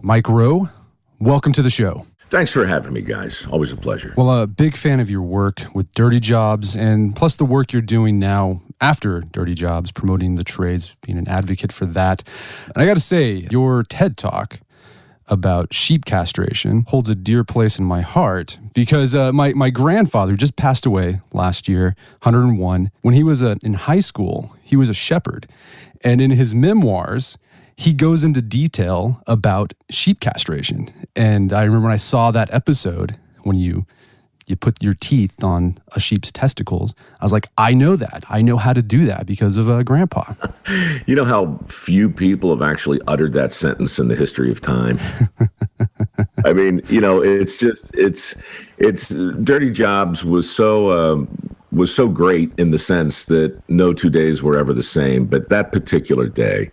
Mike Rowe, welcome to the show. Thanks for having me, guys. Always a pleasure. Well, a big fan of your work with Dirty Jobs, and plus the work you're doing now after Dirty Jobs, promoting the trades, being an advocate for that. And I got to say, your TED Talk about sheep castration holds a dear place in my heart because my grandfather just passed away last year, 101. When he was in high school, he was a shepherd. And in his memoirs, he goes into detail about sheep castration. And I remember when I saw that episode, when you put your teeth on a sheep's testicles, I was like, I know that. I know how to do that because of Grandpa. You know how few people have actually uttered that sentence in the history of time? I mean, it's Dirty Jobs was so great in the sense that no 2 days were ever the same. But that particular day,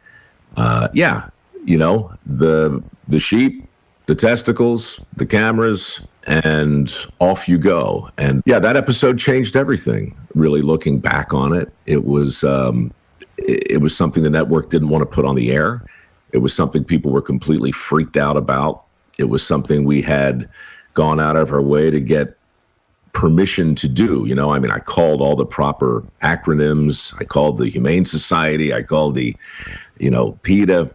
the sheep, the testicles, the cameras, and off you go. And yeah, that episode changed everything. Really looking back on it, it was something the network didn't want to put on the air. It was something people were completely freaked out about. It was something we had gone out of our way to get permission to do. I called all the proper acronyms. I called the Humane Society. I called the, PETA.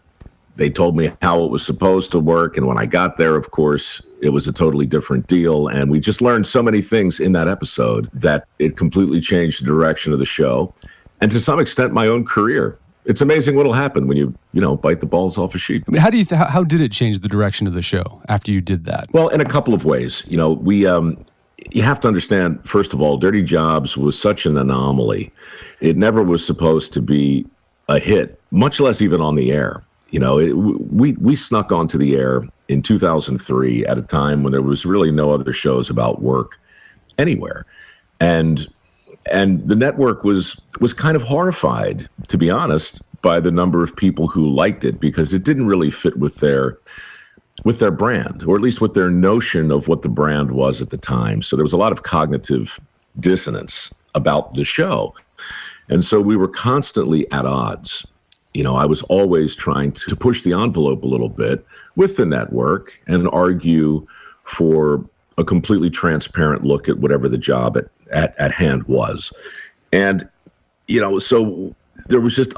They told me how it was supposed to work. And when I got there, of course, it was a totally different deal. And we just learned so many things in that episode that it completely changed the direction of the show. And to some extent, my own career. It's amazing what'll happen when you bite the balls off a sheep. I mean, how did it change the direction of the show after you did that? Well, in a couple of ways. You have to understand, first of all, Dirty Jobs was such an anomaly. It never was supposed to be a hit, much less even on the air. We snuck onto the air in 2003 at a time when there was really no other shows about work anywhere. And the network was kind of horrified, to be honest, by the number of people who liked it, because it didn't really fit with their brand, or at least with their notion of what the brand was at the time. So there was a lot of cognitive dissonance about the show. And so we were constantly at odds. I was always trying to push the envelope a little bit with the network and argue for a completely transparent look at whatever the job at hand was. And, so there was just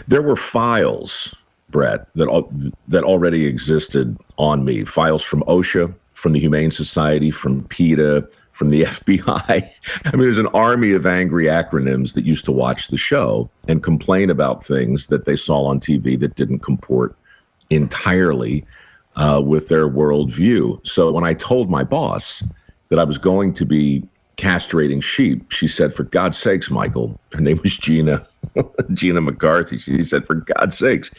there were files, Brett, that already existed on me. Files from OSHA, from the Humane Society, from PETA, from the FBI. I mean, there's an army of angry acronyms that used to watch the show and complain about things that they saw on TV that didn't comport entirely with their worldview. So when I told my boss that I was going to be castrating sheep, she said, "For God's sakes, Michael," her name was Gina McCarthy. She said, "For God's sakes,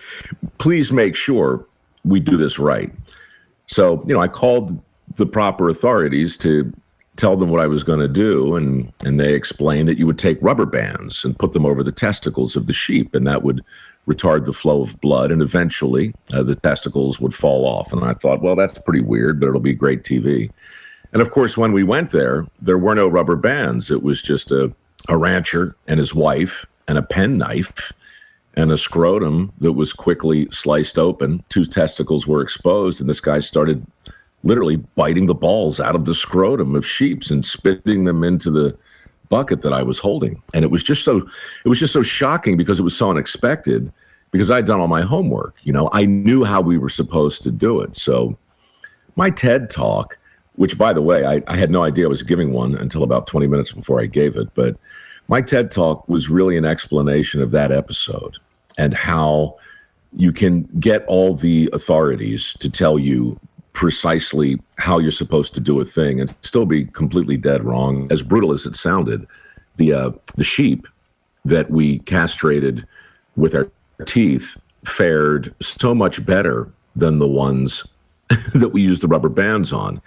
please make sure we do this right." So, I called the proper authorities to tell them what I was going to do, and they explained that you would take rubber bands and put them over the testicles of the sheep, and that would retard the flow of blood, and eventually the testicles would fall off. And I thought, well, that's pretty weird, but it'll be great TV. And of course, when we went there were no rubber bands. It was just a rancher and his wife and a penknife and a scrotum that was quickly sliced open. 2 testicles were exposed, and this guy started literally biting the balls out of the scrotum of sheep and spitting them into the bucket that I was holding. And it was just so shocking because it was so unexpected, because I'd done all my homework. I knew how we were supposed to do it. So my TED Talk, which, by the way, I had no idea I was giving one until about 20 minutes before I gave it, but my TED Talk was really an explanation of that episode and how you can get all the authorities to tell you precisely how you're supposed to do a thing and still be completely dead wrong. As brutal as it sounded, the sheep that we castrated with our teeth fared so much better than the ones that we used the rubber bands on.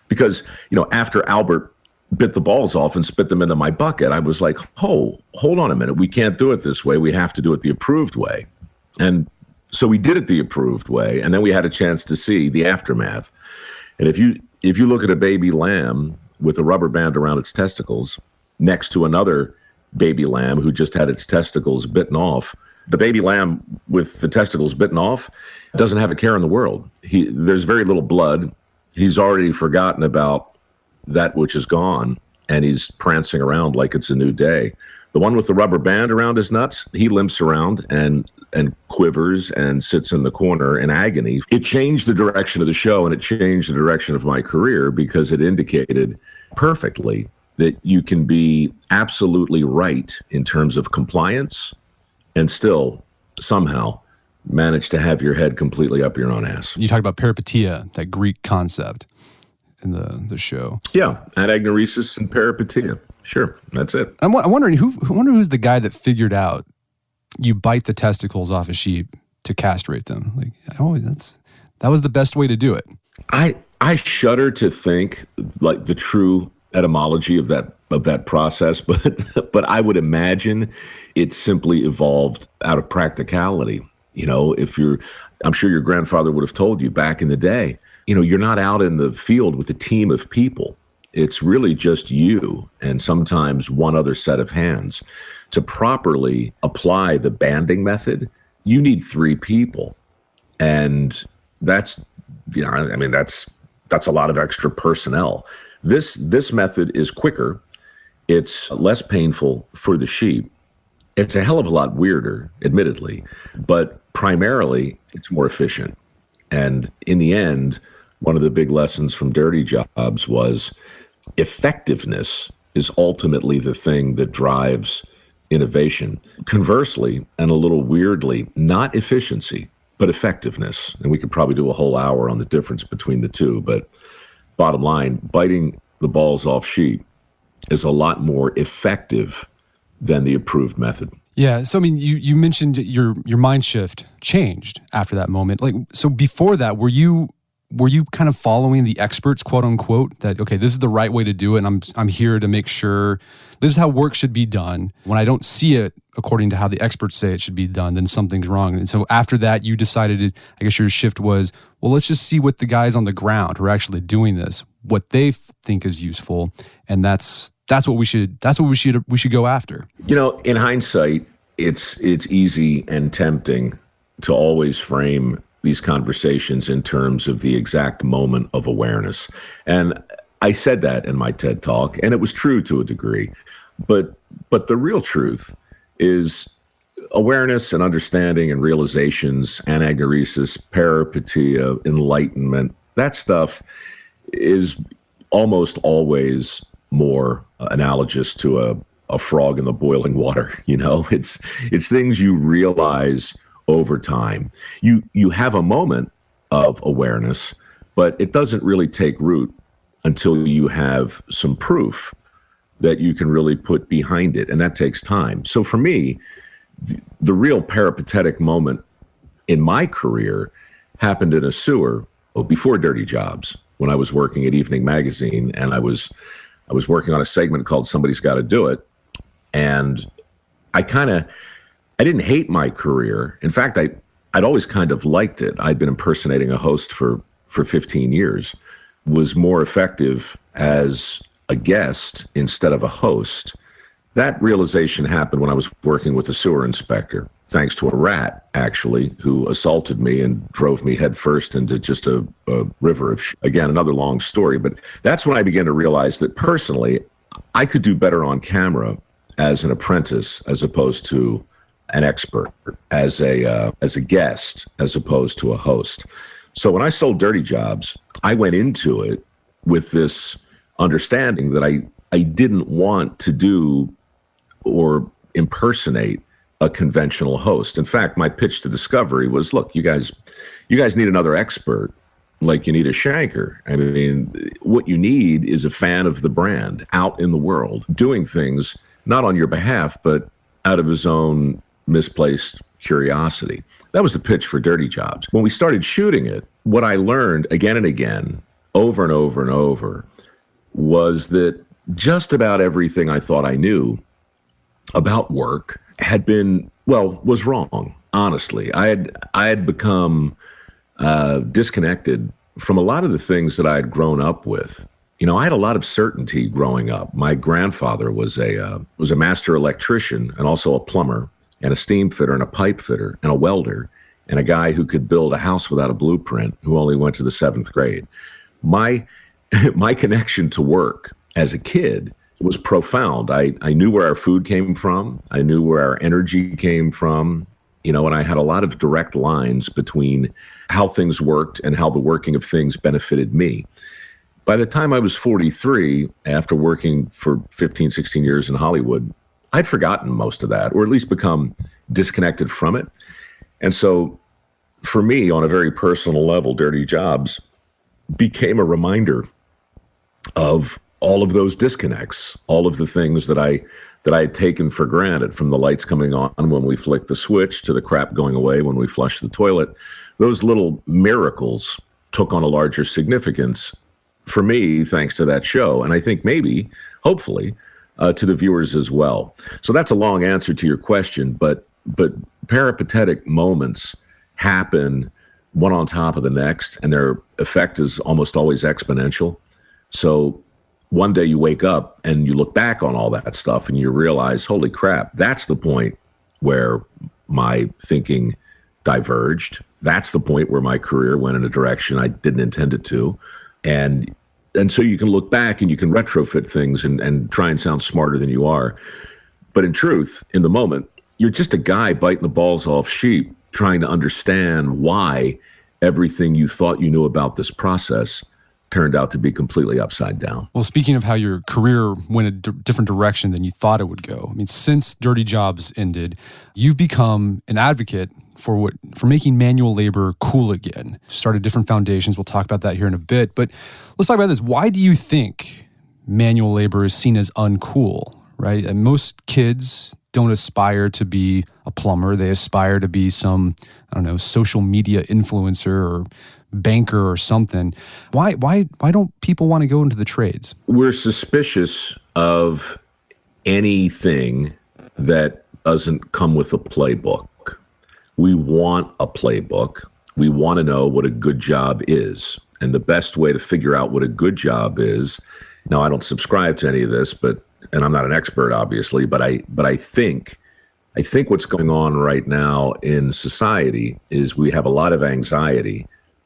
Because, after Albert bit the balls off and spit them into my bucket, I was like, hold on a minute. We can't do it this way. We have to do it the approved way. And so we did it the approved way, and then we had a chance to see the aftermath. And if you look at a baby lamb with a rubber band around its testicles next to another baby lamb who just had its testicles bitten off, The baby lamb with the testicles bitten off doesn't have a care in the world. There's very little blood. He's already forgotten about that which is gone, and he's prancing around like it's a new day. The one with the rubber band around his nuts, he limps around and quivers and sits in the corner in agony. It changed the direction of the show, and it changed the direction of my career, because it indicated perfectly that you can be absolutely right in terms of compliance and still somehow manage to have your head completely up your own ass. You talked about peripeteia, that Greek concept in the show. Yeah, anagnorisis and peripeteia. Sure, that's it. I'm wondering who's the guy that figured out you bite the testicles off a sheep to castrate them. Like, that was the best way to do it. I shudder to think like the true etymology of that process, but I would imagine it simply evolved out of practicality. You know, I'm sure your grandfather would have told you back in the day, you know, you're not out in the field with a team of people. It's really just you and sometimes one other set of hands. To properly apply the banding method, you need 3 people. And that's, you know, I mean, that's a lot of extra personnel. This method is quicker. It's less painful for the sheep. It's a hell of a lot weirder, admittedly, but primarily it's more efficient. And in the end, one of the big lessons from Dirty Jobs was effectiveness is ultimately the thing that drives innovation. Conversely, and a little weirdly, not efficiency, but effectiveness. And we could probably do a whole hour on the difference between the two, but bottom line, biting the balls off sheep is a lot more effective than the approved method. Yeah. So, I mean, you mentioned your mind shift changed after that moment. Like, so before that, were you kind of following the experts, quote unquote, that, okay, this is the right way to do it, and I'm here to make sure this is how work should be done. When I don't see it according to how the experts say it should be done, then something's wrong. And so after that, you decided, I guess your shift was, well, let's just see what the guys on the ground who are actually doing this, what they think is useful, and that's what we should go after. You know, in hindsight, it's easy and tempting to always frame these conversations in terms of the exact moment of awareness. And I said that in my TED Talk, and it was true to a degree. But the real truth is awareness and understanding and realizations, anagnorisis, peripeteia, enlightenment, that stuff is almost always more analogous to a frog in the boiling water. You know, it's things you realize over time. You have a moment of awareness, but it doesn't really take root until you have some proof that you can really put behind it, and that takes time. So for me, the real peripatetic moment in my career happened in a sewer before Dirty Jobs, when I was working at Evening Magazine, and I was working on a segment called Somebody's Got to Do It, and I didn't hate my career. In fact, I'd always kind of liked it. I'd been impersonating a host for 15 years, was more effective as a guest instead of a host. That realization happened when I was working with a sewer inspector, thanks to a rat, actually, who assaulted me and drove me headfirst into just a river of again, another long story. But that's when I began to realize that personally, I could do better on camera as an apprentice as opposed to an expert, as a guest as opposed to a host. So when I sold Dirty Jobs, I went into it with this understanding that I didn't want to do or impersonate a conventional host. In fact, my pitch to Discovery was, look, you guys need another expert like you need a shanker. I mean, what you need is a fan of the brand out in the world doing things not on your behalf, but out of his own misplaced curiosity. That was the pitch for Dirty Jobs. When we started shooting it, what I learned again and again, over and over and over, was that just about everything I thought I knew about work was wrong. Honestly, I had become disconnected from a lot of the things that I had grown up with. You know, I had a lot of certainty growing up. My grandfather was a master electrician and also a plumber. and a steam fitter and a pipe fitter and a welder and a guy who could build a house without a blueprint who only went to the 7th grade. My connection to work as a kid was profound. I knew where our food came from. I knew where our energy came from. And I had a lot of direct lines between how things worked and how the working of things benefited me. By the time I was 43, after working for 15, 16 years in Hollywood, I'd forgotten most of that, or at least become disconnected from it. And so for me, on a very personal level, Dirty Jobs became a reminder of all of those disconnects, all of the things that I had taken for granted, from the lights coming on when we flick the switch to the crap going away when we flush the toilet. Those little miracles took on a larger significance for me, thanks to that show. And I think maybe, hopefully, to the viewers as well. So that's a long answer to your question, but peripatetic moments happen one on top of the next, and their effect is almost always exponential. So one day you wake up and you look back on all that stuff and you realize, holy crap, that's the point where my thinking diverged. That's the point where my career went in a direction I didn't intend it to. And so you can look back and you can retrofit things and try and sound smarter than you are. But in truth, in the moment, you're just a guy biting the balls off sheep, trying to understand why everything you thought you knew about this process turned out to be completely upside down. Well, speaking of how your career went a different direction than you thought it would go, I mean, since Dirty Jobs ended, you've become an advocate for making manual labor cool again. Started different foundations. We'll talk about that here in a bit. But let's talk about this. Why do you think manual labor is seen as uncool, right? And most kids don't aspire to be a plumber. They aspire to be some, social media influencer or banker or something. Why don't people want to go into the trades? We're suspicious of anything that doesn't come with a playbook. We want a playbook. We want to know what a good job is. And the best way to figure out what a good job is, now I don't subscribe to any of this, and I'm not an expert, obviously, but I think what's going on right now in society is we have a lot of anxiety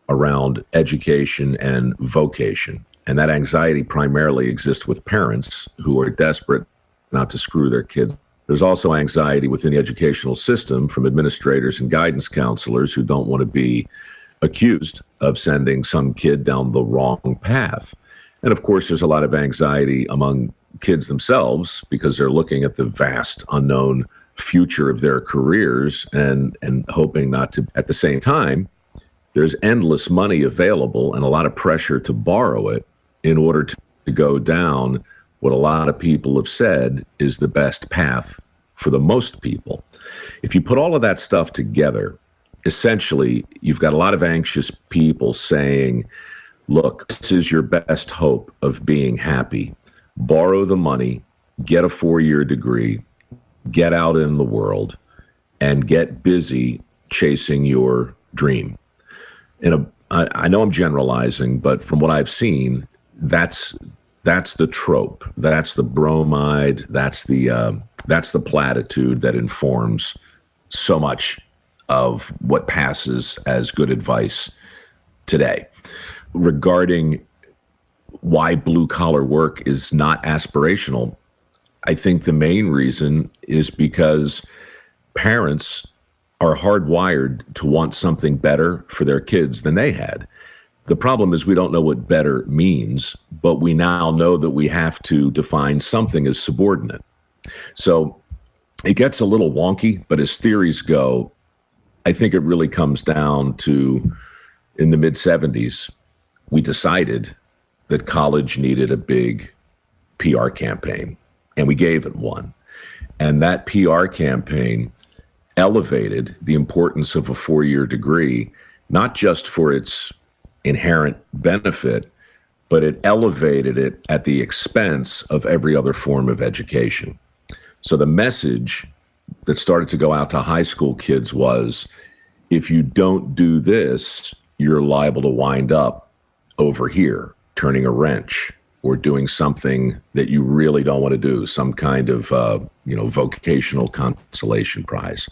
around education and vocation. And that anxiety primarily exists with parents who are desperate not to screw their kids. There's also anxiety within the educational system from administrators and guidance counselors who don't want to be accused of sending some kid down the wrong path. And of course, there's a lot of anxiety among kids themselves because they're looking at the vast unknown future of their careers and hoping not to. At the same time, there's endless money available and a lot of pressure to borrow it in order to go down what a lot of people have said is the best path for the most people. If you put all of that stuff together, essentially, you've got a lot of anxious people saying, look, this is your best hope of being happy. Borrow the money, get a 4-year degree, get out in the world, and get busy chasing your dream. I know I'm generalizing, but from what I've seen, that's the trope. That's the bromide. That's the platitude that informs so much of what passes as good advice today. Regarding why blue-collar work is not aspirational, I think the main reason is because parents are hardwired to want something better for their kids than they had. The problem is we don't know what better means, but we now know that we have to define something as subordinate. So it gets a little wonky, but as theories go, I think it really comes down to, in the mid-'70s, we decided that college needed a big PR campaign, and we gave it one. And that PR campaign elevated the importance of a 4-year degree, not just for its inherent benefit, but it elevated it at the expense of every other form of education. So the message that started to go out to high school kids was, if you don't do this, you're liable to wind up over here, turning a wrench, or doing something that you really don't want to do, some kind of, vocational consolation prize.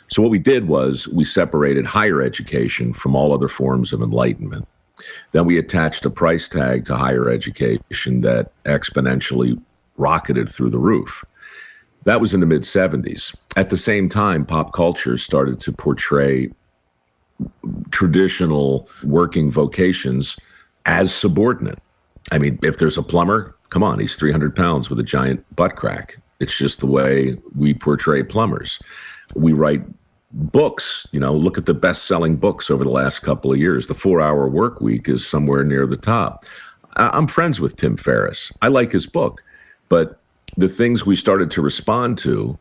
So what we did was we separated higher education from all other forms of enlightenment. Then we attached a price tag to higher education that exponentially rocketed through the roof. That was in the mid-'70s. At the same time, pop culture started to portray traditional working vocations as subordinate. I mean, if there's a plumber, come on, he's 300 pounds with a giant butt crack. It's just the way we portray plumbers. We write books, look at the best-selling books over the last couple of years. The 4-Hour Work Week is somewhere near the top. I'm friends with Tim Ferriss. I like his book, but the things we started to respond to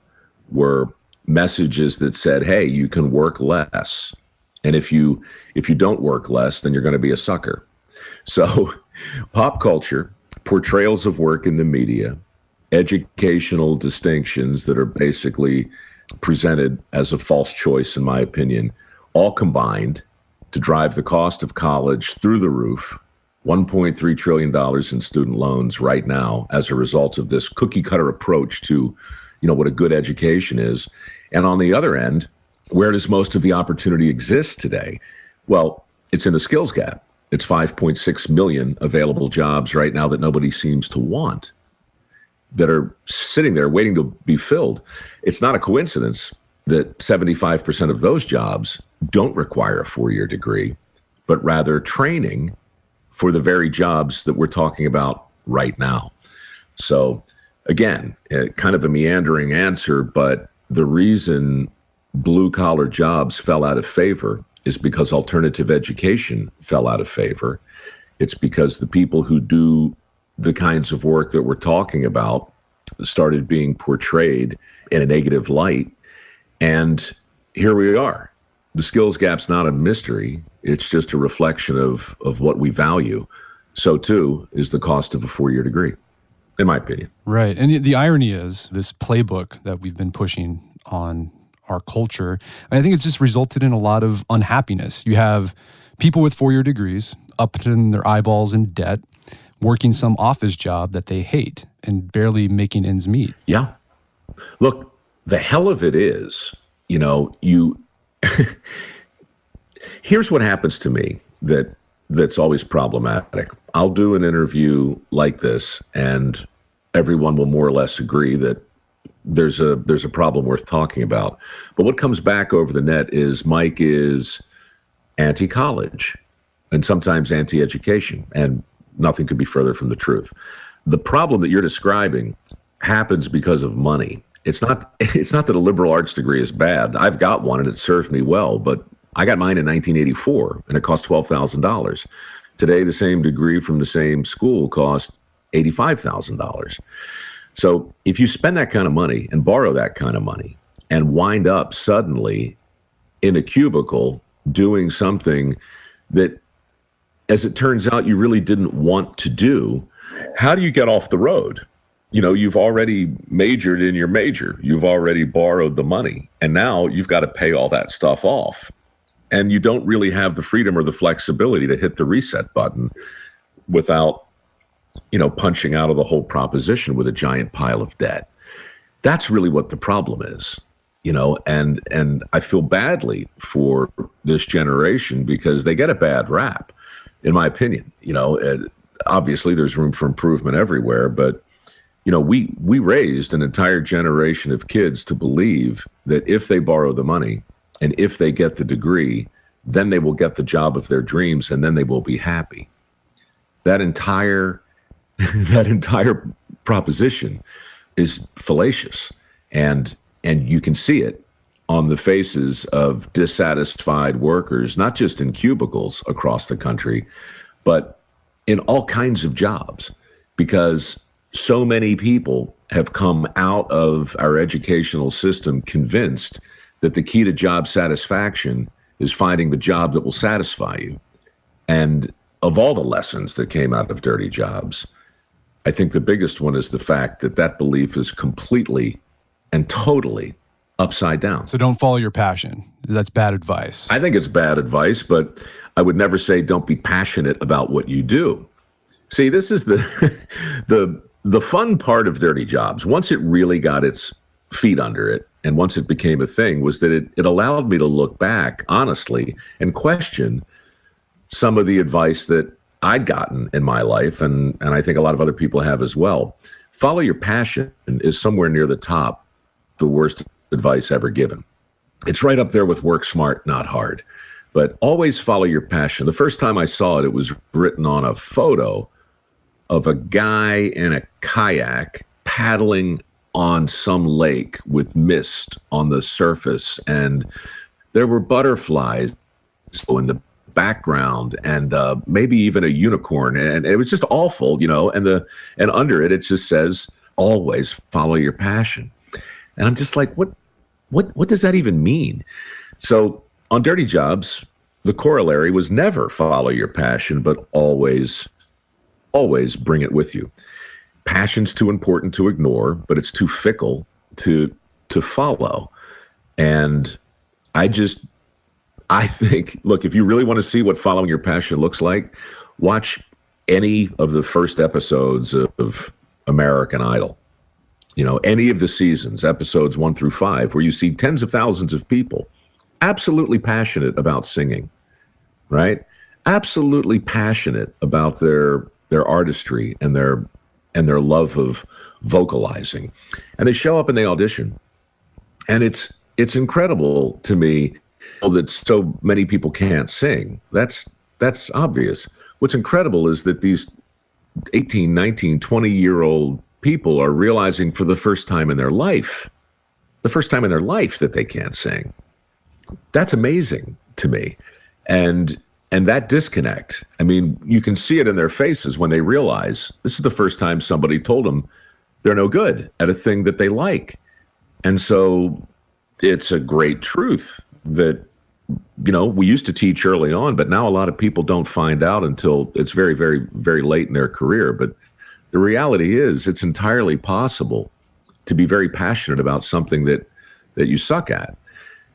were messages that said, hey, you can work less. And if you don't work less, then you're going to be a sucker. So pop culture, portrayals of work in the media, educational distinctions that are basically presented as a false choice, in my opinion, all combined to drive the cost of college through the roof. $1.3 trillion in student loans right now as a result of this cookie cutter approach to, what a good education is. And on the other end, where does most of the opportunity exist today? Well, it's in the skills gap. It's 5.6 million available jobs right now that nobody seems to want, that are sitting there waiting to be filled. It's not a coincidence that 75% of those jobs don't require a 4-year degree, but rather training for the very jobs that we're talking about right now. So again, kind of a meandering answer, but the reason blue-collar jobs fell out of favor is because alternative education fell out of favor. It's because the people who do the kinds of work that we're talking about started being portrayed in a negative light. And here we are. The skills gap's not a mystery. It's just a reflection of what we value. So too is the cost of a 4-year degree, in my opinion. Right. And the irony is this playbook that we've been pushing on our culture, I think it's just resulted in a lot of unhappiness. You have people with 4-year degrees up to their eyeballs in debt, working some office job that they hate and barely making ends meet. Yeah. Look, the hell of it is, here's what happens to me that's always problematic. I'll do an interview like this and everyone will more or less agree that there's a problem worth talking about. But what comes back over the net is Mike is anti-college and sometimes anti-education, and nothing could be further from the truth. The problem that you're describing happens because of money. It's not that a liberal arts degree is bad. I've got one and it served me well, but I got mine in 1984 and it cost $12,000. Today, the same degree from the same school costs $85,000. So if you spend that kind of money and borrow that kind of money and wind up suddenly in a cubicle doing something that, as it turns out, you really didn't want to do, how do you get off the road? You've already majored in your major. You've already borrowed the money. And now you've got to pay all that stuff off. And you don't really have the freedom or the flexibility to hit the reset button without, punching out of the whole proposition with a giant pile of debt. That's really what the problem is, and I feel badly for this generation because they get a bad rap, in my opinion. Obviously there's room for improvement everywhere, but we raised an entire generation of kids to believe that if they borrow the money and if they get the degree, then they will get the job of their dreams and then they will be happy. That entire proposition is fallacious, and you can see it on the faces of dissatisfied workers, not just in cubicles across the country, but in all kinds of jobs, because so many people have come out of our educational system convinced that the key to job satisfaction is finding the job that will satisfy you. And of all the lessons that came out of dirty jobs, I think the biggest one is the fact that belief is completely and totally upside down. So don't follow your passion. That's bad advice. I think it's bad advice, but I would never say don't be passionate about what you do. See, this is the the fun part of Dirty Jobs. Once it really got its feet under it, and once it became a thing, was that it allowed me to look back honestly and question some of the advice that I'd gotten in my life, and I think a lot of other people have as well. Follow your passion is somewhere near the top, the worst advice ever given. It's right up there with work smart, not hard. But always follow your passion. The first time I saw it, it was written on a photo of a guy in a kayak paddling on some lake with mist on the surface, and there were butterflies in the background, and maybe even a unicorn, and it was just awful, and under it just says, always follow your passion. And I'm just like, what does that even mean? So on Dirty Jobs, the corollary was never follow your passion, but always bring it with you. Passion's too important to ignore, but it's too fickle to follow. And I think, look, if you really want to see what following your passion looks like, watch any of the first episodes of American Idol. Any of the seasons, episodes 1 through 5, where you see tens of thousands of people absolutely passionate about singing, right? Absolutely passionate about their artistry and their love of vocalizing. And they show up and they audition. And it's incredible to me that so many people can't sing. That's obvious. What's incredible is that these 18, 19, 20-year-old people are realizing for the first time in their life that they can't sing. That's amazing to me. And that disconnect, I mean, you can see it in their faces when they realize this is the first time somebody told them they're no good at a thing that they like. And so it's a great truth that, we used to teach early on, but now a lot of people don't find out until it's very, very, very late in their career. But the reality is it's entirely possible to be very passionate about something that you suck at.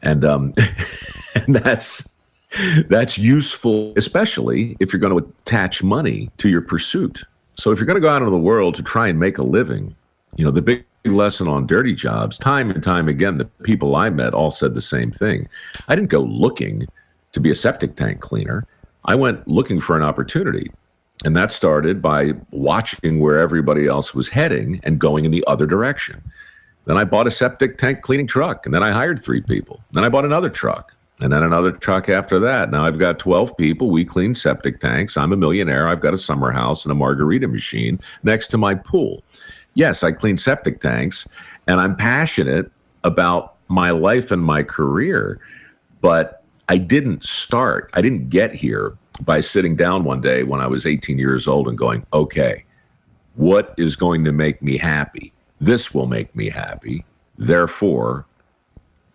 And, and that's useful, especially if you're going to attach money to your pursuit. So if you're going to go out into the world to try and make a living, the big lesson on Dirty Jobs, time and time again, the people I met all said the same thing. I didn't go looking to be a septic tank cleaner. I went looking for an opportunity. And that started by watching where everybody else was heading and going in the other direction. Then I bought a septic tank cleaning truck, and then I hired 3 people. Then I bought another truck, and then another truck after that. Now I've got 12 people. We clean septic tanks. I'm a millionaire. I've got a summer house and a margarita machine next to my pool. Yes, I clean septic tanks, and I'm passionate about my life and my career, but I didn't get here by sitting down one day when I was 18 years old and going, okay, what is going to make me happy? This will make me happy. Therefore,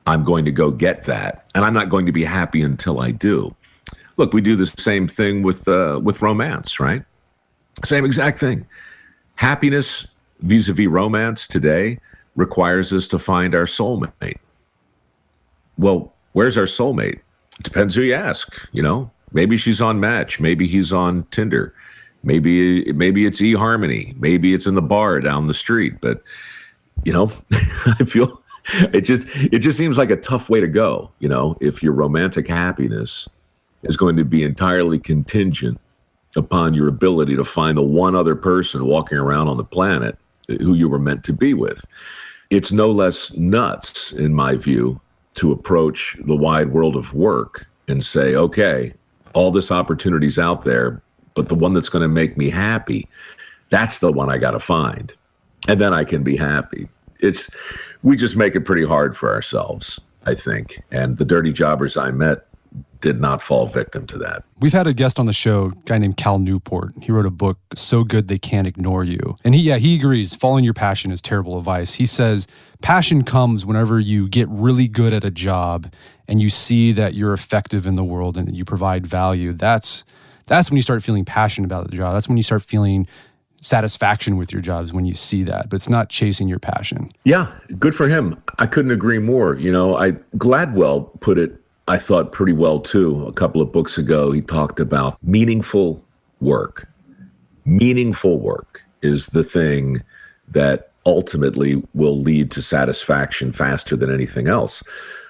I'm going to go get that, and I'm not going to be happy until I do. Look, we do the same thing with romance, right? Same exact thing. Happiness vis-a-vis romance today requires us to find our soulmate. Well, where's our soulmate? It depends who you ask, Maybe she's on Match. Maybe he's on Tinder. Maybe it's eHarmony. Maybe it's in the bar down the street. But, I feel it just seems like a tough way to go, if your romantic happiness is going to be entirely contingent upon your ability to find the one other person walking around on the planet who you were meant to be with. It's no less nuts, in my view, to approach the wide world of work and say, okay, all this opportunity's out there, but the one that's going to make me happy, that's the one I got to find. And then I can be happy. We just make it pretty hard for ourselves, I think. And the dirty jobbers I met did not fall victim to that. We've had a guest on the show, a guy named Cal Newport. He wrote a book, So Good They Can't Ignore You. And he agrees, following your passion is terrible advice. He says, passion comes whenever you get really good at a job and you see that you're effective in the world and that you provide value. That's when you start feeling passionate about the job. That's when you start feeling satisfaction with your jobs, when you see that. But it's not chasing your passion. Yeah, good for him. I couldn't agree more. Gladwell put it, I thought, pretty well too. A couple of books ago, he talked about meaningful work. Meaningful work is the thing that ultimately will lead to satisfaction faster than anything else.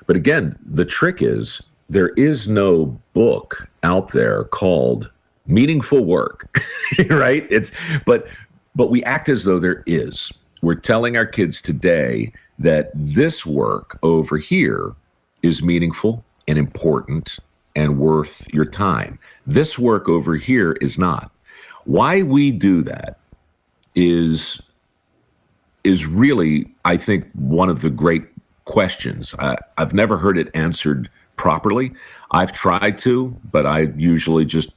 But again, the trick is there is no book out there called Meaningful Work, right? But we act as though there is. We're telling our kids today that this work over here is meaningful and important and worth your time. This work over here is not. Why we do that is really, I think, one of the great questions. I've never heard it answered properly. I've tried to, but I usually just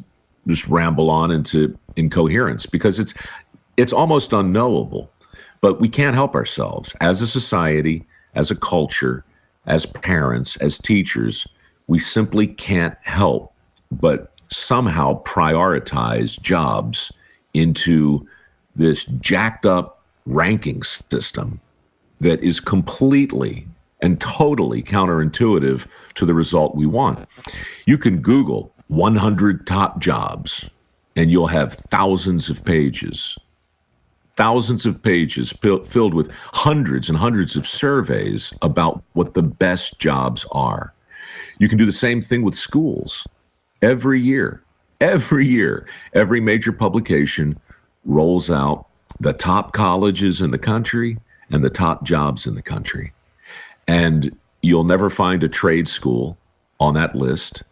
ramble on into incoherence because it's almost unknowable. But we can't help ourselves. As a society, as a culture, as parents, as teachers, we simply can't help but somehow prioritize jobs into this jacked up ranking system that is completely and totally counterintuitive to the result we want. You can Google 100 top jobs and you'll have thousands of pages filled with hundreds and hundreds of surveys about what the best jobs are. You can do the same thing with schools. Every year, every major publication rolls out the top colleges in the country and the top jobs in the country. And you'll never find a trade school on that list.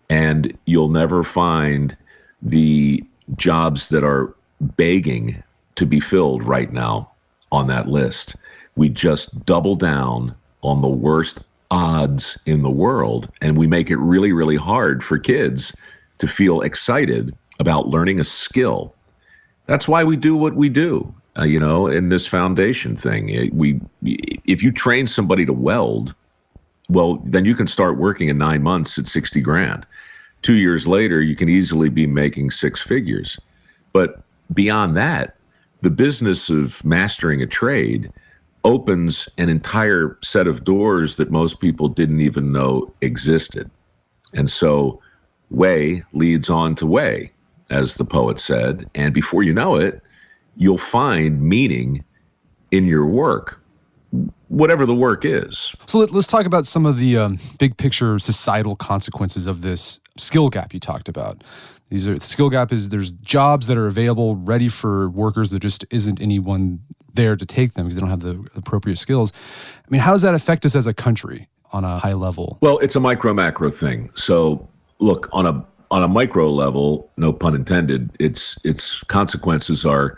And you'll never find the jobs that are begging to be filled right now on that list. We just double down on the worst odds in the world, and we make it really, really hard for kids to feel excited about learning a skill. That's why we do what we do, in this foundation thing. If you train somebody to weld, well, then you can start working in 9 months at 60 grand. 2 years later, you can easily be making six figures. But beyond that, the business of mastering a trade opens an entire set of doors that most people didn't even know existed. And so way leads on to way, as the poet said. And before you know it, you'll find meaning in your work, whatever the work is. So let's talk about some of the big picture societal consequences of this skill gap you talked about. The skill gap is there's jobs that are available, ready for workers. There just isn't anyone there to take them because they don't have the appropriate skills. I mean, how does that affect us as a country on a high level? Well, it's a micro-macro thing. So look, on a micro level, no pun intended, its consequences are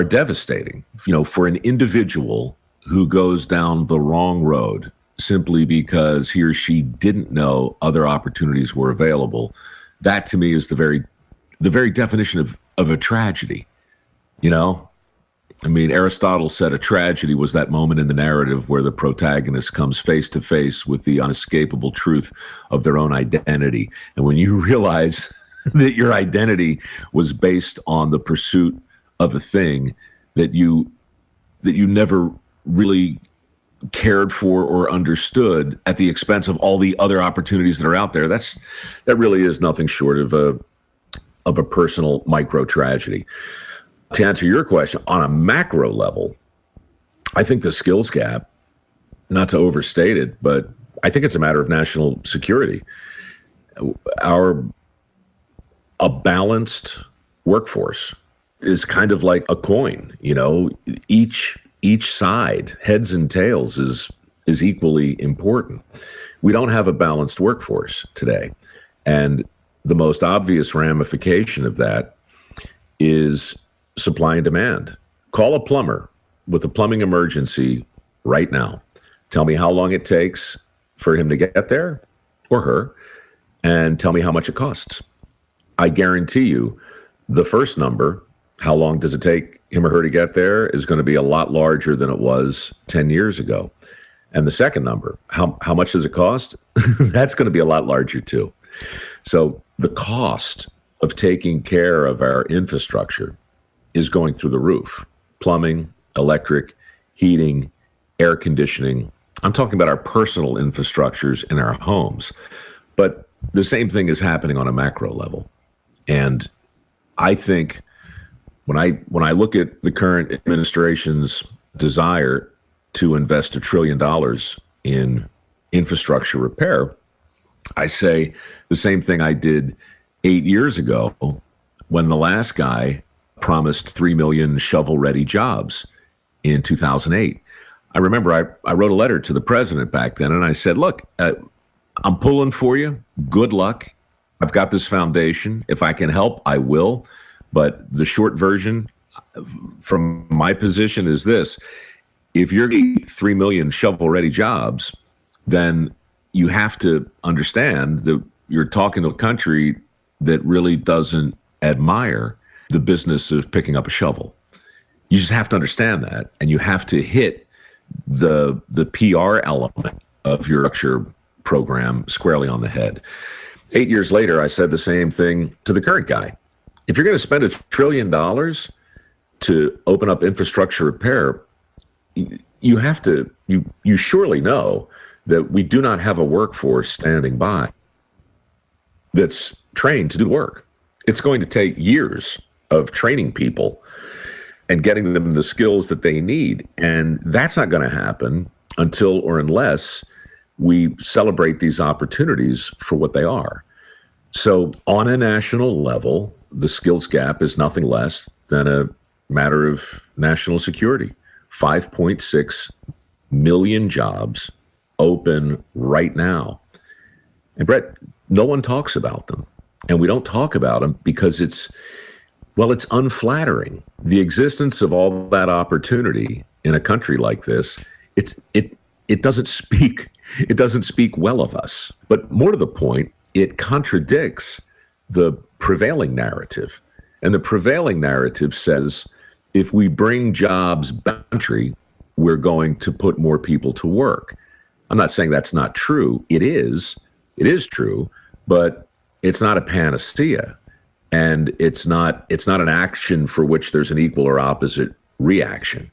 devastating. For an individual who goes down the wrong road simply because he or she didn't know other opportunities were available, that to me is the very definition of a tragedy. I mean, Aristotle said a tragedy was that moment in the narrative where the protagonist comes face to face with the unescapable truth of their own identity. And when you realize that your identity was based on the pursuit of a thing that you never really cared for or understood at the expense of all the other opportunities that are out there, that really is nothing short of a personal micro tragedy. To answer your question, on a macro level, I think the skills gap, not to overstate it, but I think it's a matter of national security. A balanced workforce is kind of like a coin, each side, heads and tails, is equally important. We don't have a balanced workforce today. And the most obvious ramification of that is supply and demand. Call a plumber with a plumbing emergency right now. Tell me how long it takes for him to get there or her, and tell me how much it costs. I guarantee you the first number, how long does it take him or her to get there, is going to be a lot larger than it was 10 years ago. And the second number, how much does it cost? That's going to be a lot larger too. So the cost of taking care of our infrastructure is going through the roof. Plumbing, electric, heating, air conditioning. I'm talking about our personal infrastructures in our homes. But the same thing is happening on a macro level. And I think When I look at the current administration's desire to invest $1 trillion in infrastructure repair, I say the same thing I did 8 years ago when the last guy promised 3 million shovel-ready jobs in 2008. I remember I wrote a letter to the president back then, and I said, look, I'm pulling for you. Good luck. I've got this foundation. If I can help, I will. But the short version from my position is this. If you're getting 3 million shovel-ready jobs, then you have to understand that you're talking to a country that really doesn't admire the business of picking up a shovel. You just have to understand that, and you have to hit the PR element of your structure program squarely on the head. 8 years later, I said the same thing to the current guy. If you're going to spend $1 trillion to open up infrastructure repair, you have to, you surely know that we do not have a workforce standing by that's trained to do work. It's going to take years of training people and getting them the skills that they need. And that's not going to happen until or unless we celebrate these opportunities for what they are. So on a national level, the skills gap is nothing less than a matter of national security. 5.6 million jobs open right now. And Brett, no one talks about them. And we don't talk about them because it's unflattering. The existence of all that opportunity in a country like this, it doesn't speak well of us. But more to the point, it contradicts the prevailing narrative. And the prevailing narrative says, if we bring jobs back to the country, we're going to put more people to work. I'm not saying that's not true. It is true, but it's not a panacea. And it's not an action for which there's an equal or opposite reaction.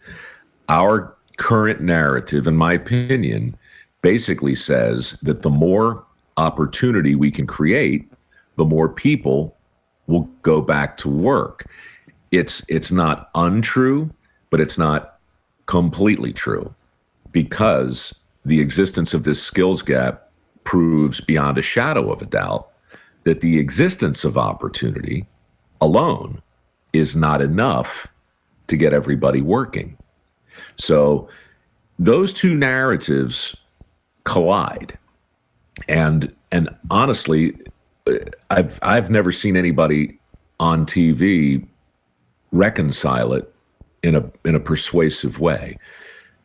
Our current narrative, in my opinion, basically says that the more opportunity we can create, the more people will go back to work. It's not untrue, but it's not completely true, because the existence of this skills gap proves beyond a shadow of a doubt that the existence of opportunity alone is not enough to get everybody working. So those two narratives collide. And honestly, I've never seen anybody on TV reconcile it in a persuasive way.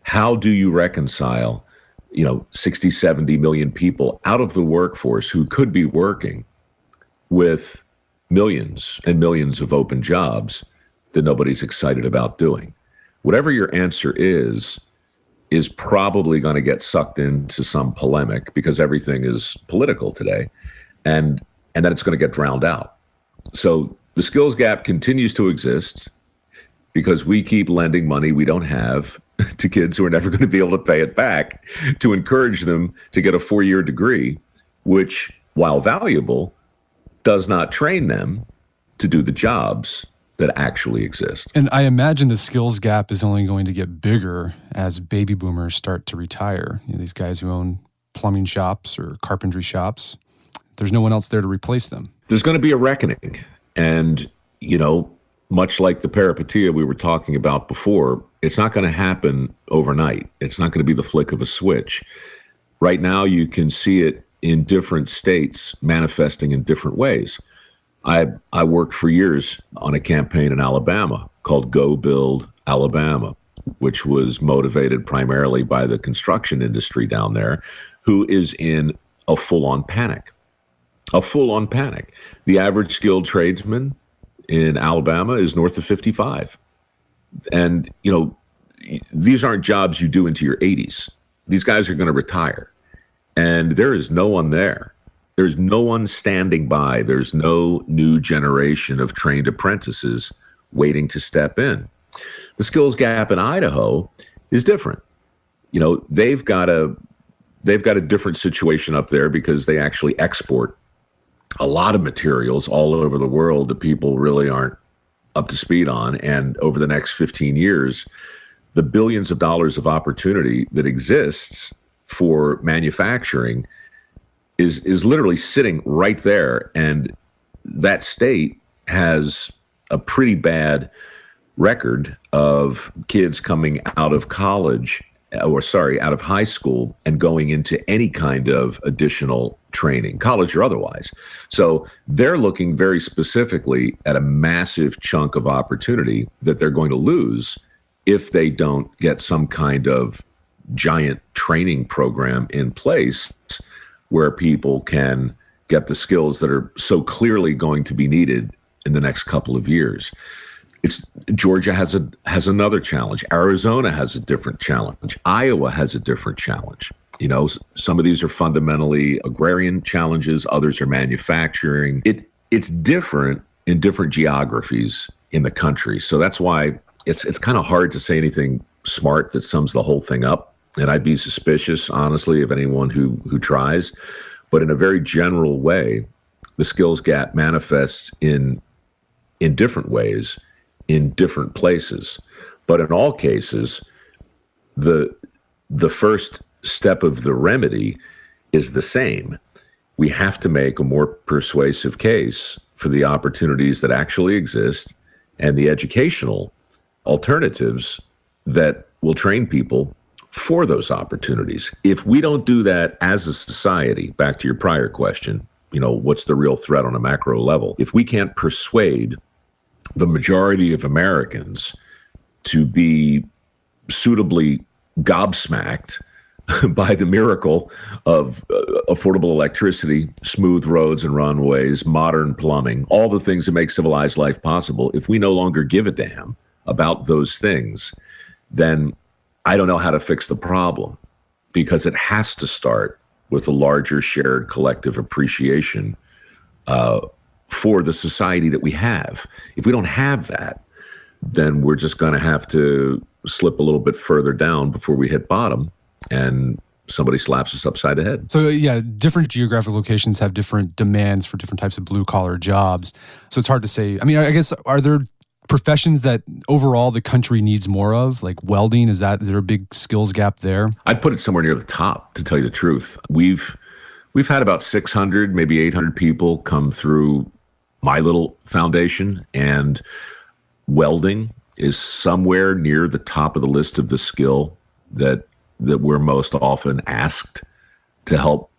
How do you reconcile, 60, 70 million people out of the workforce who could be working with millions and millions of open jobs that nobody's excited about doing? Whatever your answer is probably going to get sucked into some polemic, because everything is political today, and then it's going to get drowned out. So the skills gap continues to exist because we keep lending money we don't have to kids who are never going to be able to pay it back, to encourage them to get a 4-year degree, which, while valuable, does not train them to do the jobs that actually exist. And I imagine the skills gap is only going to get bigger as baby boomers start to retire. These guys who own plumbing shops or carpentry shops, there's no one else there to replace them. There's going to be a reckoning. And, much like the peripeteia we were talking about before, it's not going to happen overnight. It's not going to be the flick of a switch. Right now, you can see it in different states manifesting in different ways. I worked for years on a campaign in Alabama called Go Build Alabama, which was motivated primarily by the construction industry down there, who is in a full-on panic. A full-on panic. The average skilled tradesman in Alabama is north of 55. And, these aren't jobs you do into your 80s. These guys are going to retire. And there is no one there. There's no one standing by. There's no new generation of trained apprentices waiting to step in. The skills gap in Idaho is different. They've got a different situation up there because they actually export a lot of materials all over the world that people really aren't up to speed on. And over the next 15 years, the billions of dollars of opportunity that exists for manufacturing is literally sitting right there. And that state has a pretty bad record of kids coming out of college, out of high school and going into any kind of additional training, college or otherwise. So they're looking very specifically at a massive chunk of opportunity that they're going to lose if they don't get some kind of giant training program in place where people can get the skills that are so clearly going to be needed in the next couple of years. Georgia has another challenge. Arizona has a different challenge. Iowa has a different challenge. Some of these are fundamentally agrarian challenges. Others are manufacturing. It's different in different geographies in the country. So that's why it's kind of hard to say anything smart that sums the whole thing up. And I'd be suspicious, honestly, of anyone who tries. But in a very general way, the skills gap manifests in different ways in different places. But in all cases, the first step of the remedy is the same. We have to make a more persuasive case for the opportunities that actually exist and the educational alternatives that will train people for those opportunities. If we don't do that as a society, back to your prior question, what's the real threat on a macro level? If we can't persuade the majority of Americans to be suitably gobsmacked by the miracle of affordable electricity, smooth roads and runways, modern plumbing, all the things that make civilized life possible, if we no longer give a damn about those things, then I don't know how to fix the problem, because it has to with a larger shared collective appreciation for the society that we have. If we don't have that, then we're just going to have to slip a little bit further down before we hit bottom and somebody slaps us upside the head. So yeah, different geographic locations have different demands for different types of blue collar jobs. So it's hard to say. I mean, I guess, are there professions that overall the country needs more of, like welding? Is there a big skills gap there? I'd put it somewhere near the top, to tell you the truth. We've had about 600, maybe 800 people come through my little foundation, and welding is somewhere near the top of the list of the skill that we're most often asked to help.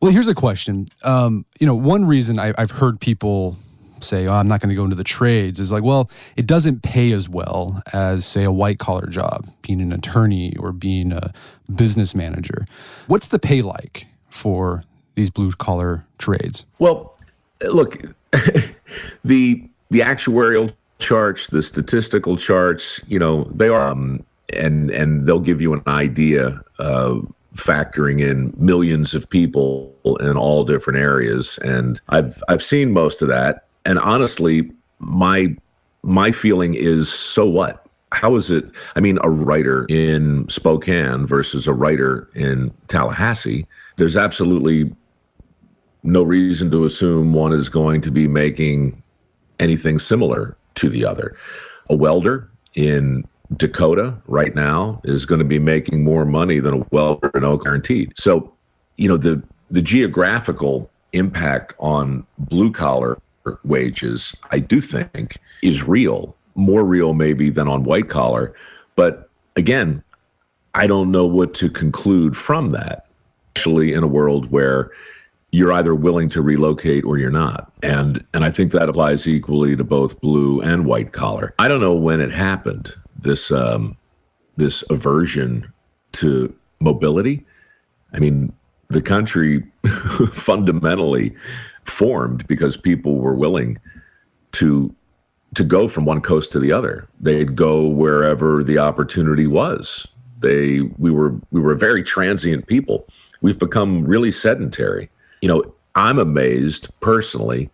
Well, here's a question. One reason I've heard people say, I'm not going to go into the trades, is like, well, it doesn't pay as well as, say, a white collar job, being an attorney or being a business manager. What's the pay like for these blue collar trades? Well, look, the actuarial charts, the statistical charts, they are, and they'll give you an idea of factoring in millions of people in all different areas. And I've seen most of that. And honestly, my feeling is, so what? How is it? I mean, a writer in Spokane versus a writer in Tallahassee, there's absolutely no reason to assume one is going to be making anything similar to the other. A welder in Dakota right now is going to be making more money than a welder in Oak, guaranteed. So, the geographical impact on blue collar wages, I do think, is real, more real maybe than on white collar. But again, I don't know what to conclude from that, especially in a world where you're either willing to relocate or you're not. And I think that applies equally to both blue and white collar. I don't know when it happened, this aversion to mobility. I mean, the country fundamentally formed because people were willing to go from one coast to the other. They'd go wherever the opportunity was. We were a very transient people. We've become really sedentary. I'm amazed personally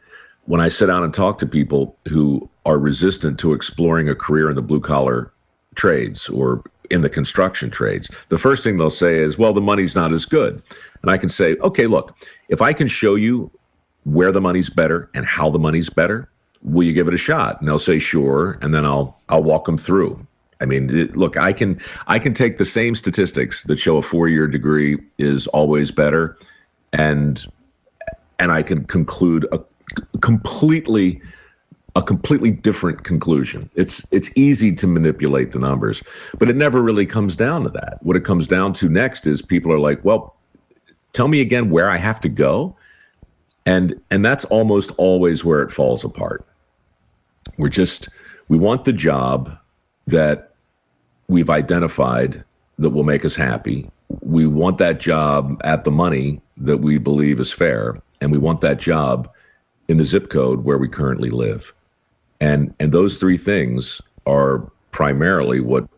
when I sit down and talk to people who are resistant to exploring a career in the blue collar trades or in the construction trades. The first thing they'll say is, well, the money's not as good. And I can say, okay, look, if I can show you where the money's better and how the money's better, will you give it a shot? And they'll say, sure. And then I'll walk them through. I mean, look, I can take the same statistics that show a 4-year degree is always better, and I can conclude a completely different conclusion. It's easy to manipulate the numbers, but it never really comes down to that. What it comes down to next is people are like, well, tell me again where I have to go. And that's almost always where it falls apart. We want the job that we've identified that will make us happy. We want that job at the money that we believe is fair. And we want that job in the zip code where we currently live. And those three things are primarily what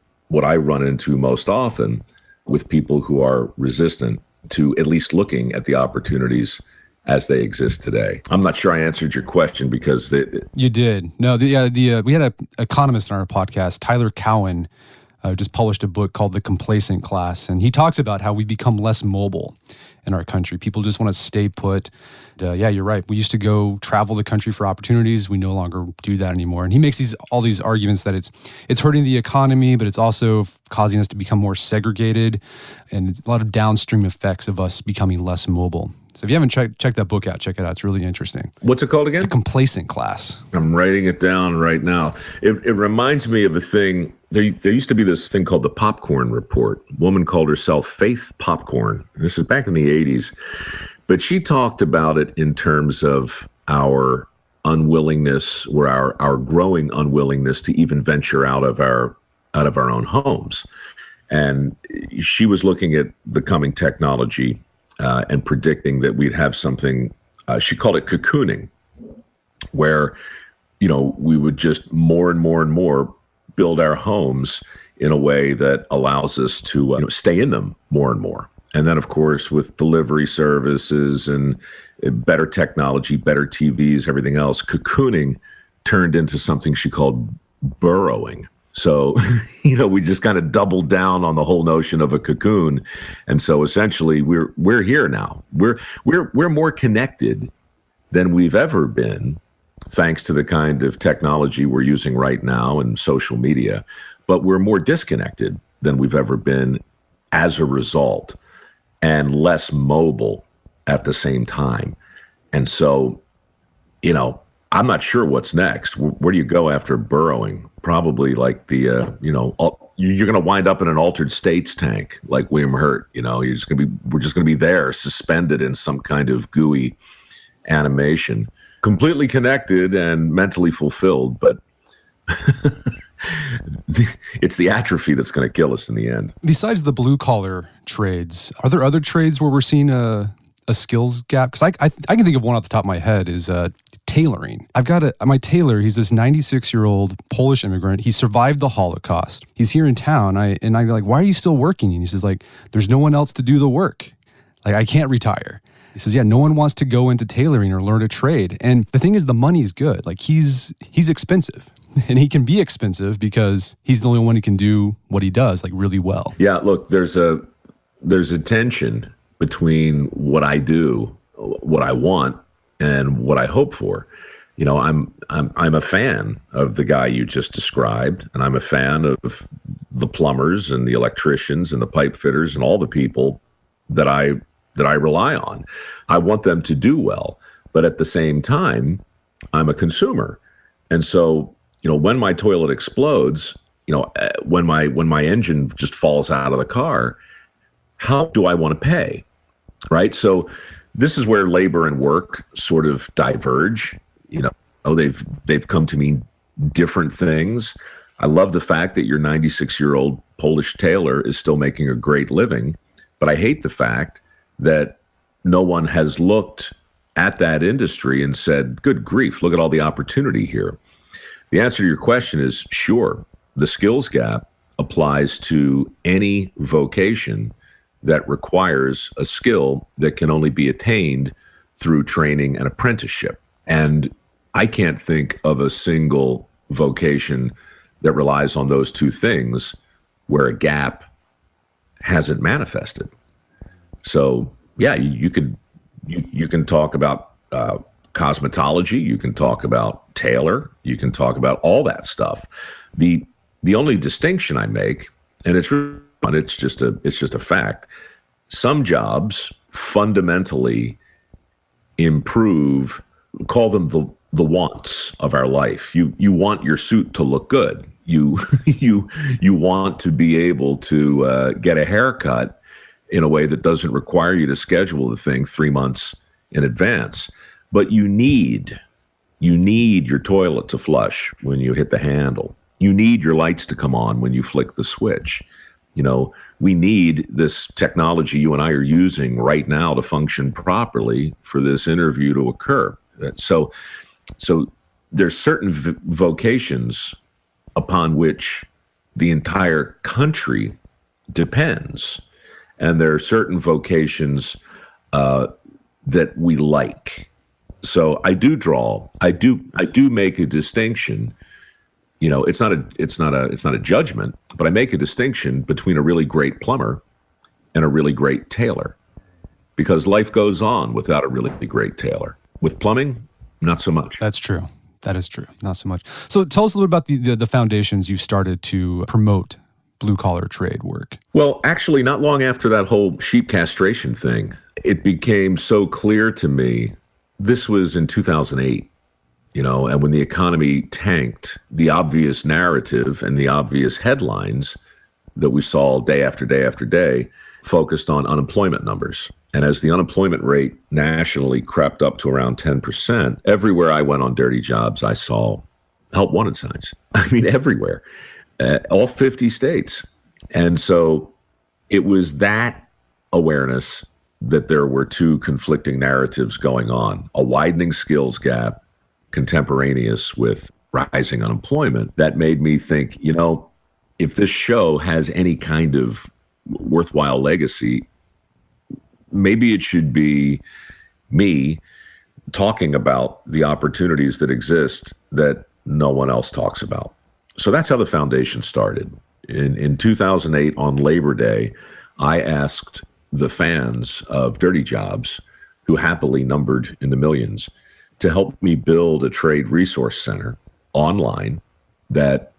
I run into most often with people who are resistant to at least looking at the opportunities as they exist today. I'm not sure I answered your question because you did. No, we had an economist on our podcast, Tyler Cowen, just published a book called The Complacent Class, and he talks about how we become less mobile in our country. People just want to stay put. Yeah, you're right. We used to go travel the country for opportunities. We no longer do that anymore. And he makes all these arguments that it's hurting the economy, but it's also causing us to become more segregated, and it's a lot of downstream effects of us becoming less mobile. So if you haven't checked that book out, check it out. It's really interesting. What's it called again? The Complacent Class. I'm writing it down right now. It reminds me of a thing. There used to be this thing called the Popcorn Report. A woman called herself Faith Popcorn. This is back in the 80s. But she talked about it in terms of our unwillingness, or our growing unwillingness to even venture out of our own homes. And she was looking at the coming technology and predicting that we'd have something, she called it cocooning, where, we would just more and more and more build our homes in a way that allows us to stay in them more and more. And then, of course, with delivery services and better technology, better TVs, everything else, cocooning turned into something she called burrowing. So, we just kind of doubled down on the whole notion of a cocoon. And so essentially we're here now. We're more connected than we've ever been, thanks to the kind of technology we're using right now and social media, but we're more disconnected than we've ever been as a result, and less mobile at the same time. And so, I'm not sure what's next. Where do you go after burrowing? Probably like you're going to wind up in an altered states tank like William Hurt. We're just going to be there, suspended in some kind of gooey animation, completely connected and mentally fulfilled, but it's the atrophy that's going to kill us in the end. Besides the blue collar trades, are there other trades where we're seeing a skills gap? Because I can think of one off the top of my head is tailoring. I've got my tailor. He's this 96-year-old Polish immigrant. He survived the Holocaust. He's here in town. I'm like, why are you still working? And he says, like, there's no one else to do the work. Like, I can't retire. He says, yeah, no one wants to go into tailoring or learn a trade. And the thing is, the money's good. Like, he's expensive. And he can be expensive because he's the only one who can do what he does, like, really well. Yeah, look, there's a tension between what I do, what I want, and what I hope for. I'm a fan of the guy you just described, and I'm a fan of the plumbers and the electricians and the pipe fitters and all the people that I rely on. I want them to do well, but at the same time, I'm a consumer. And so, when my toilet explodes, when my engine just falls out of the car, how do I want to pay? Right? So this is where labor and work sort of diverge. They've come to mean different things. I love the fact that your 96-year-old Polish tailor is still making a great living, but I hate the fact that no one has looked at that industry and said, good grief, look at all the opportunity here. The answer to your question is sure. The skills gap applies to any vocation that requires a skill that can only be attained through training and apprenticeship. And I can't think of a single vocation that relies on those two things where a gap hasn't manifested. So yeah, you can talk about cosmetology, you can talk about tailor, you can talk about all that stuff. The only distinction I make, and it's just a fact, some jobs fundamentally improve, call them the wants of our life. You want your suit to look good. You want to be able to get a haircut in a way that doesn't require you to schedule the thing 3 months in advance. But you need your toilet to flush when you hit the handle. You need your lights to come on when you flick the switch. We need this technology you and I are using right now to function properly for this interview to occur. So there's certain vocations upon which the entire country depends, and there are certain vocations that we like. So I do make a distinction. It's not a judgment, but I make a distinction between a really great plumber and a really great tailor, because life goes on without a really great tailor. With plumbing, not so much. That's true. That is true. Not so much. So tell us a little about the foundations you started to promote blue-collar trade work. Well, actually, not long after that whole sheep castration thing, it became so clear to me. This was in 2008, and when the economy tanked, the obvious narrative and the obvious headlines that we saw day after day after day focused on unemployment numbers. And as the unemployment rate nationally crept up to around 10%, everywhere I went on Dirty Jobs, I saw help wanted signs. I mean, everywhere, all 50 states. And so it was that awareness that there were two conflicting narratives going on: a widening skills gap, contemporaneous with rising unemployment, that made me think, if this show has any kind of worthwhile legacy, maybe it should be me talking about the opportunities that exist that no one else talks about. So that's how the foundation started. In 2008, on Labor Day, I asked the fans of Dirty Jobs, who happily numbered in the millions, to help me build a trade resource center online that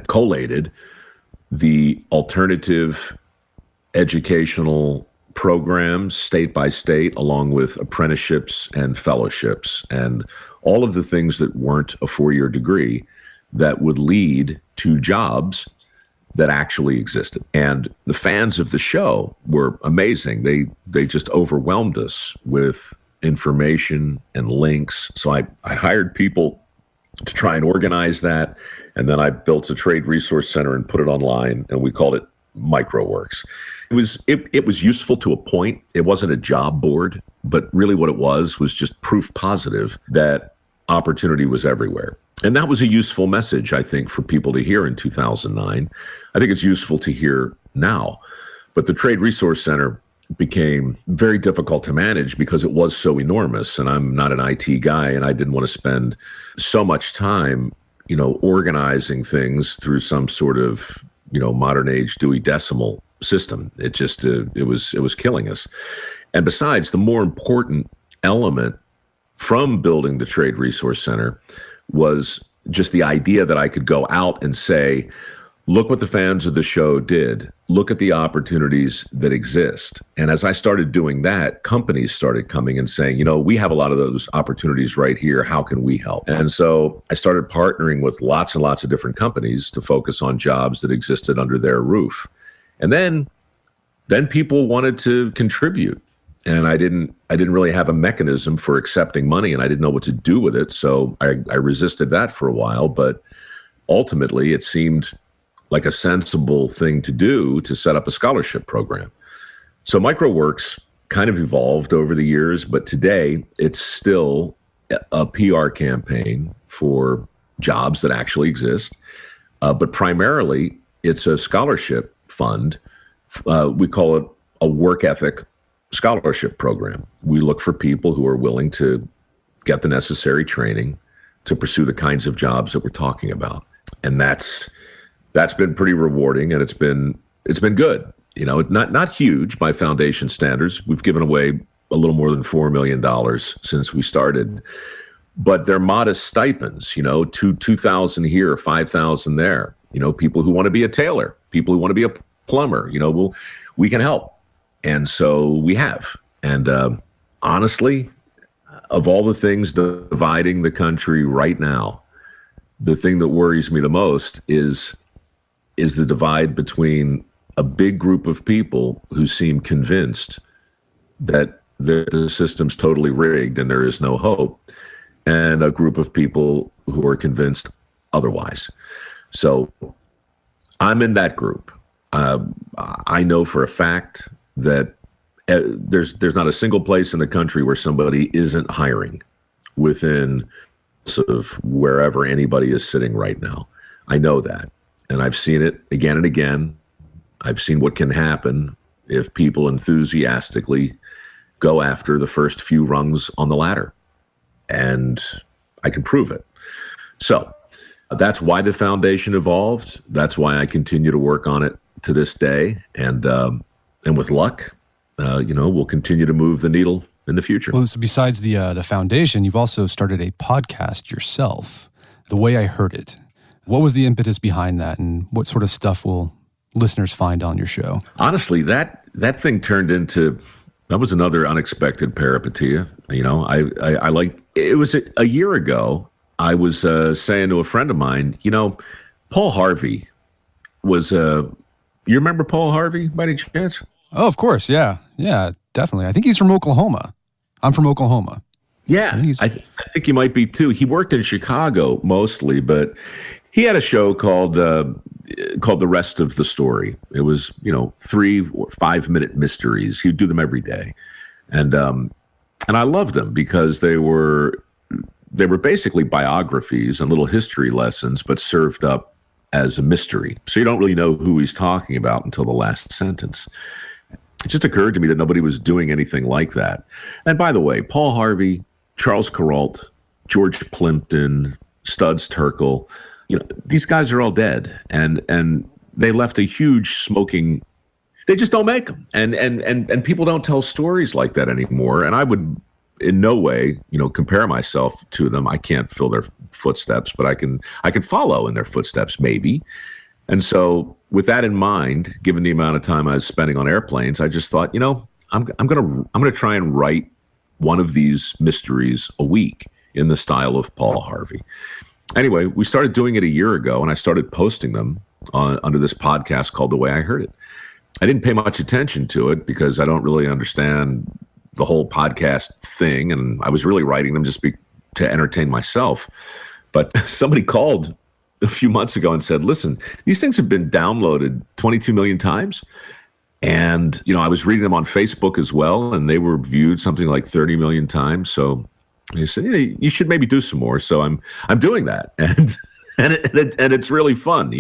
collated the alternative educational programs state by state, along with apprenticeships and fellowships and all of the things that weren't a 4-year degree that would lead to jobs that actually existed. And the fans of the show were amazing. They just overwhelmed us with information and links. So I hired people to try and organize that. And then I built a trade resource center and put it online, and we called it MikeroweWORKS. It was useful to a point. It wasn't a job board, but really what it was just proof positive that opportunity was everywhere. And that was a useful message, I think, for people to hear in 2009. I think it's useful to hear now. But the Trade Resource Center became very difficult to manage because it was so enormous. And I'm not an IT guy, and I didn't want to spend so much time, organizing things through some sort of, modern age Dewey Decimal system. It just, it was killing us. And besides, the more important element from building the Trade Resource Center was just the idea that I could go out and say, look what the fans of the show did. Look at the opportunities that exist. And as I started doing that, companies started coming and saying, we have a lot of those opportunities right here. How can we help? And so I started partnering with lots and lots of different companies to focus on jobs that existed under their roof. And then people wanted to contribute. And I didn't really have a mechanism for accepting money, and I didn't know what to do with it. So I resisted that for a while, but ultimately it seemed like a sensible thing to do to set up a scholarship program. So MikeroweWORKS kind of evolved over the years, but today it's still a PR campaign for jobs that actually exist. But primarily it's a scholarship fund. We call it a work ethic scholarship program. We look for people who are willing to get the necessary training to pursue the kinds of jobs that we're talking about. And that's been pretty rewarding, and it's been good. Not huge by foundation standards. We've given away a little more than $4 million since we started. But they're modest stipends, $2,000 here, $5,000 there. People who want to be a tailor, people who want to be a plumber, we can help. And so we have. And honestly, of all the things dividing the country right now, the thing that worries me the most is the divide between a big group of people who seem convinced that the system's totally rigged and there is no hope, and a group of people who are convinced otherwise. So I'm in that group. I know for a fact that there's not a single place in the country where somebody isn't hiring within sort of wherever anybody is sitting right now. I know that. And I've seen it again and again. I've seen what can happen if people enthusiastically go after the first few rungs on the ladder. And I can prove it. So that's why the foundation evolved. That's why I continue to work on it to this day. And with luck, we'll continue to move the needle in the future. Well, so besides the foundation, you've also started a podcast yourself, The Way I Heard It. What was the impetus behind that, and what sort of stuff will listeners find on your show? Honestly, that thing turned into, that was another unexpected peripetia. I like, it was a year ago, I was saying to a friend of mine, Paul Harvey was, you remember Paul Harvey by any chance? Oh, of course. Yeah. Yeah, definitely. I think he's from Oklahoma. I'm from Oklahoma. Yeah, I think he might be too. He worked in Chicago mostly, but he had a show called The Rest of the Story. It was, 3 or 5 minute mysteries. He'd do them every day. And I loved them because they were basically biographies and little history lessons, but served up as a mystery. So you don't really know who he's talking about until the last sentence. It just occurred to me that nobody was doing anything like that. And by the way, Paul Harvey, Charles Kuralt, George Plimpton, Studs Terkel, these guys are all dead. And they left a huge smoking, they just don't make them. And people don't tell stories like that anymore. And I would in no way, compare myself to them. I can't fill their footsteps, but I can follow in their footsteps maybe. And so with that in mind, given the amount of time I was spending on airplanes, I just thought, I'm going to try and write one of these mysteries a week in the style of Paul Harvey. Anyway, we started doing it a year ago, and I started posting them under this podcast called The Way I Heard It. I didn't pay much attention to it because I don't really understand the whole podcast thing, and I was really writing them just to entertain myself. But somebody called a few months ago and said, listen, these things have been downloaded 22 million times. And, I was reading them on Facebook as well, and they were viewed something like 30 million times. So he said, you should maybe do some more. So I'm doing that. And it's really fun.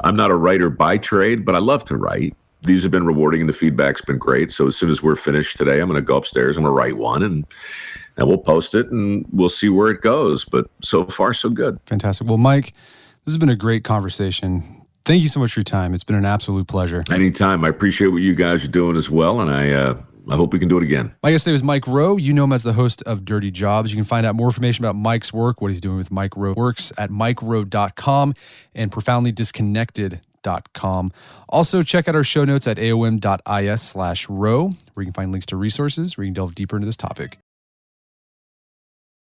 I'm not a writer by trade, but I love to write. These have been rewarding and the feedback's been great. So as soon as we're finished today, I'm going to go upstairs, I'm going to write one, and we'll post it and we'll see where it goes. But so far, so good. Fantastic. Well, Mike, this has been a great conversation. Thank you so much for your time. It's been an absolute pleasure. Anytime. I appreciate what you guys are doing as well. And I hope we can do it again. My guest today was Mike Rowe. You know him as the host of Dirty Jobs. You can find out more information about Mike's work, what he's doing with mikeroweWORKS at mikerowe.com and profoundlydisconnected.com. Also, check out our show notes at aom.is/row, where you can find links to resources where you can delve deeper into this topic.